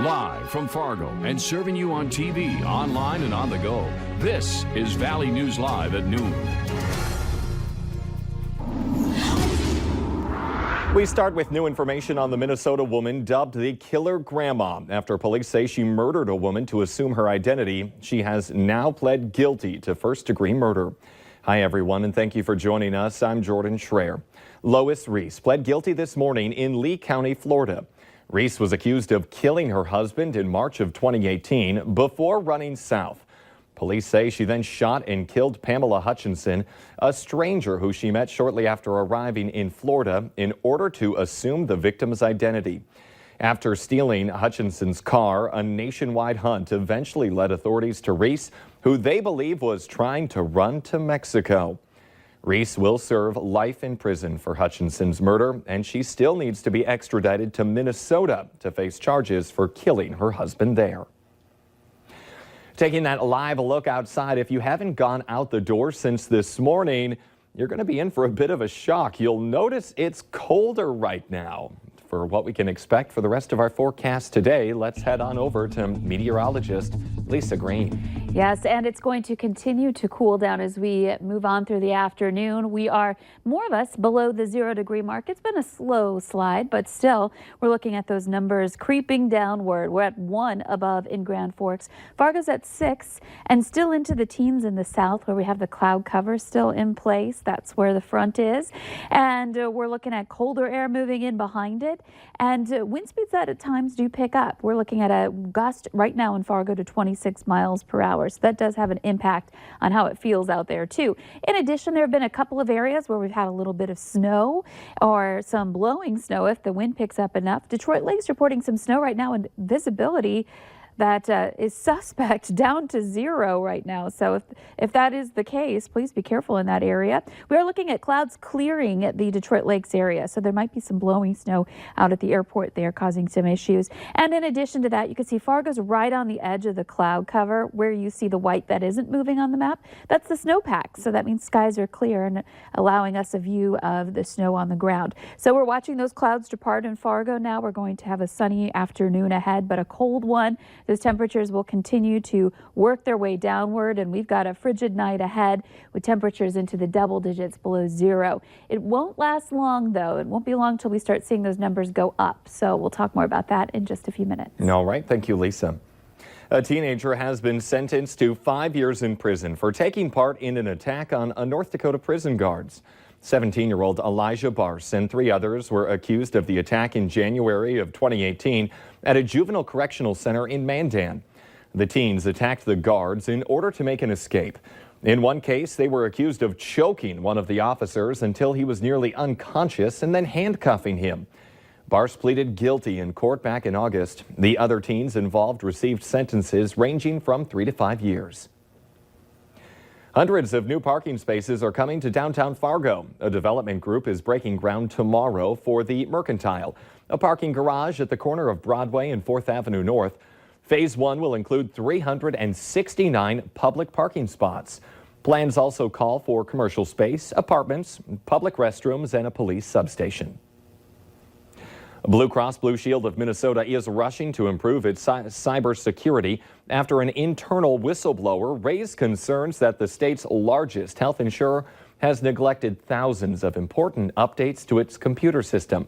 Live from Fargo and serving you on TV, online, and on the go. This is Valley News Live at noon. We start with new information on the Minnesota woman dubbed the Killer Grandma. After police say she murdered a woman to assume her identity, she has now pled guilty to first-degree murder. Hi, everyone, and thank you for joining us. I'm Jordan Schreier. Lois Reese pled guilty this morning in Lee County, Florida. Reese was accused of killing her husband in March of 2018 before running south. Police say she then shot and killed Pamela Hutchinson, a stranger who she met shortly after arriving in Florida, in order to assume the victim's identity. After stealing Hutchinson's car, a nationwide hunt eventually led authorities to Reese, who they believe was trying to run to Mexico. Reese will serve life in prison for Hutchinson's murder, and she still needs to be extradited to Minnesota to face charges for killing her husband there. Taking that live look outside, if you haven't gone out the door since this morning, you're going to be in for a bit of a shock. You'll notice it's colder right now. For what we can expect for the rest of our forecast today, let's head on over to meteorologist Lisa Green. Yes, and it's going to continue to cool down as we move on through the afternoon. We are, more of us, below the 0-degree mark. It's been a slow slide, but still, we're looking at those numbers creeping downward. We're at 1 above in Grand Forks. Fargo's at 6, and still into the teens in the south, where we have the cloud cover still in place. That's where the front is. And we're looking at colder air moving in behind it. And wind speeds that at times do pick up. We're looking at a gust right now in Fargo to 26 miles per hour. So that does have an impact on how it feels out there, too. In addition, there have been a couple of areas where we've had a little bit of snow or some blowing snow if the wind picks up enough. Detroit Lake's reporting some snow right now, and visibility that is suspect down to 0 right now. So if that is the case, please be careful in that area. We are looking at clouds clearing at the Detroit Lakes area, so there might be some blowing snow out at the airport there causing some issues. And in addition to that, you can see Fargo's right on the edge of the cloud cover where you see the white that isn't moving on the map. That's the snowpack, so that means skies are clear and allowing us a view of the snow on the ground. So we're watching those clouds depart in Fargo now. We're going to have a sunny afternoon ahead, but a cold one. Those temperatures will continue to work their way downward, and we've got a frigid night ahead with temperatures into the double digits below 0. It won't last long, though. It won't be long till we start seeing those numbers go up. So we'll talk more about that in just a few minutes. All right. Thank you, Lisa. A teenager has been sentenced to 5 years in prison for taking part in an attack on a North Dakota prison guards. 17-year-old Elijah Barse and 3 others were accused of the attack in January of 2018 at a juvenile correctional center in Mandan. The teens attacked the guards in order to make an escape. In one case, they were accused of choking one of the officers until he was nearly unconscious and then handcuffing him. Barse pleaded guilty in court back in August. The other teens involved received sentences ranging from 3 to 5 years. Hundreds of new parking spaces are coming to downtown Fargo. A development group is breaking ground tomorrow for the Mercantile, a parking garage at the corner of Broadway and 4th Avenue North. Phase 1 will include 369 public parking spots. Plans also call for commercial space, apartments, public restrooms, and a police substation. Blue Cross Blue Shield of Minnesota is rushing to improve its cybersecurity after an internal whistleblower raised concerns that the state's largest health insurer has neglected thousands of important updates to its computer system.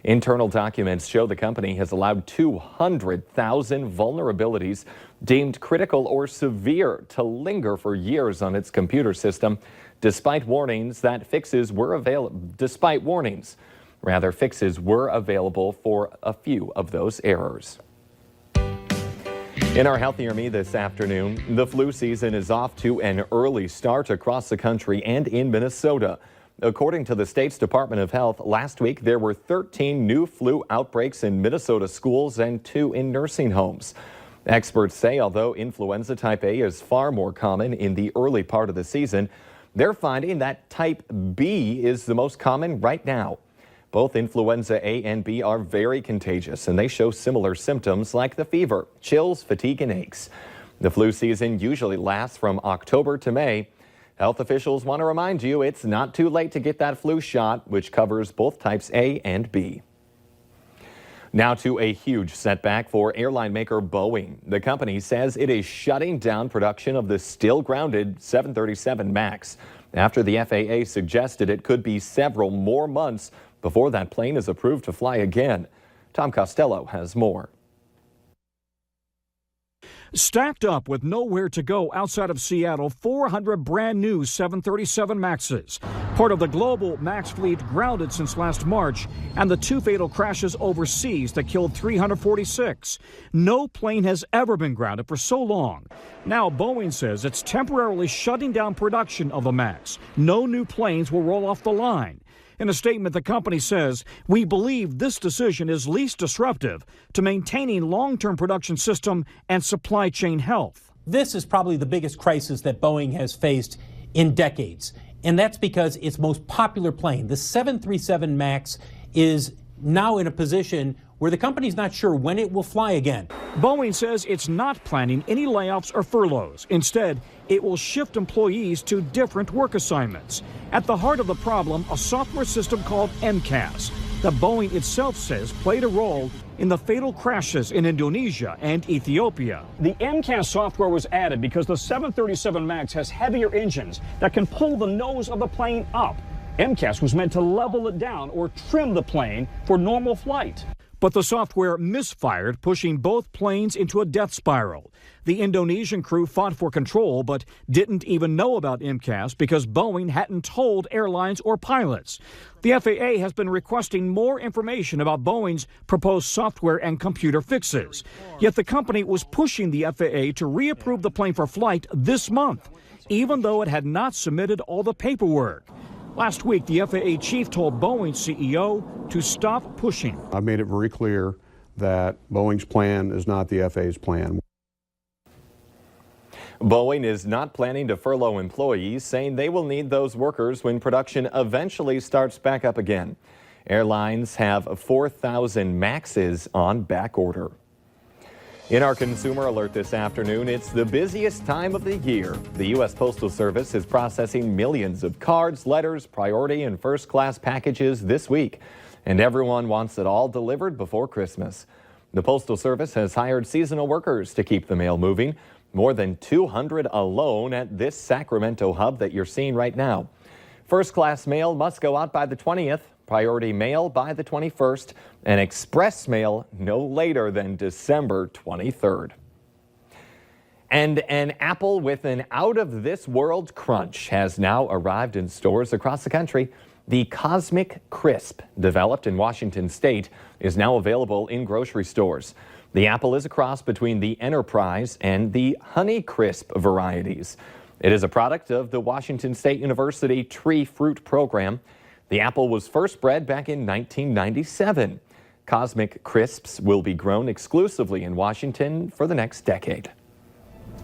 Internal documents show the company has allowed 200,000 vulnerabilities deemed critical or severe to linger for years on its computer system, despite warnings fixes were available for a few of those errors. In our Healthier Me this afternoon, the flu season is off to an early start across the country and in Minnesota. According to the state's Department of Health, last week there were 13 new flu outbreaks in Minnesota schools and 2 in nursing homes. Experts say although influenza type A is far more common in the early part of the season, they're finding that type B is the most common right now. Both influenza A and B are very contagious, and they show similar symptoms like the fever, chills, fatigue, and aches. The flu season usually lasts from October to May. Health officials want to remind you it's not too late to get that flu shot, which covers both types A and B. Now to a huge setback for airline maker Boeing. The company says it is shutting down production of the still grounded 737 MAX after the FAA suggested it could be several more months before that plane is approved to fly again. Tom Costello has more. Stacked up with nowhere to go outside of Seattle, 400 brand new 737 MAXs. Part of the global MAX fleet grounded since last March, and the 2 fatal crashes overseas that killed 346. No plane has ever been grounded for so long. Now Boeing says it's temporarily shutting down production of the MAX. No new planes will roll off the line. In a statement, the company says, "We believe this decision is least disruptive to maintaining long-term production system and supply chain health." This is probably the biggest crisis that Boeing has faced in decades. And that's because its most popular plane, the 737 MAX, is now in a position where the company's not sure when it will fly again. Boeing says it's not planning any layoffs or furloughs. Instead, it will shift employees to different work assignments. At the heart of the problem, a software system called MCAS that Boeing itself says played a role in the fatal crashes in Indonesia and Ethiopia. The MCAS software was added because the 737 MAX has heavier engines that can pull the nose of the plane up. MCAS was meant to level it down or trim the plane for normal flight. But the software misfired, pushing both planes into a death spiral. The Indonesian crew fought for control, but didn't even know about MCAS because Boeing hadn't told airlines or pilots. The FAA has been requesting more information about Boeing's proposed software and computer fixes. Yet the company was pushing the FAA to reapprove the plane for flight this month, even though it had not submitted all the paperwork. Last week, the FAA chief told Boeing's CEO to stop pushing. I made it very clear that Boeing's plan is not the FAA's plan. Boeing is not planning to furlough employees, saying they will need those workers when production eventually starts back up again. Airlines have 4,000 MAXs on back order. In our consumer alert this afternoon, it's the busiest time of the year. The U.S. Postal Service is processing millions of cards, letters, priority and first-class packages this week, and everyone wants it all delivered before Christmas. The Postal Service has hired seasonal workers to keep the mail moving, more than 200 alone at this Sacramento hub that you're seeing right now. First-class mail must go out by the 20th. Priority mail by the 21st, and express mail no later than December 23rd. And an apple with an out-of-this-world crunch has now arrived in stores across the country. The Cosmic Crisp, developed in Washington State, is now available in grocery stores. The apple is a cross between the Enterprise and the Honey Crisp varieties. It is a product of the Washington State University Tree Fruit Program. The apple was first bred back in 1997. Cosmic Crisps will be grown exclusively in Washington for the next decade.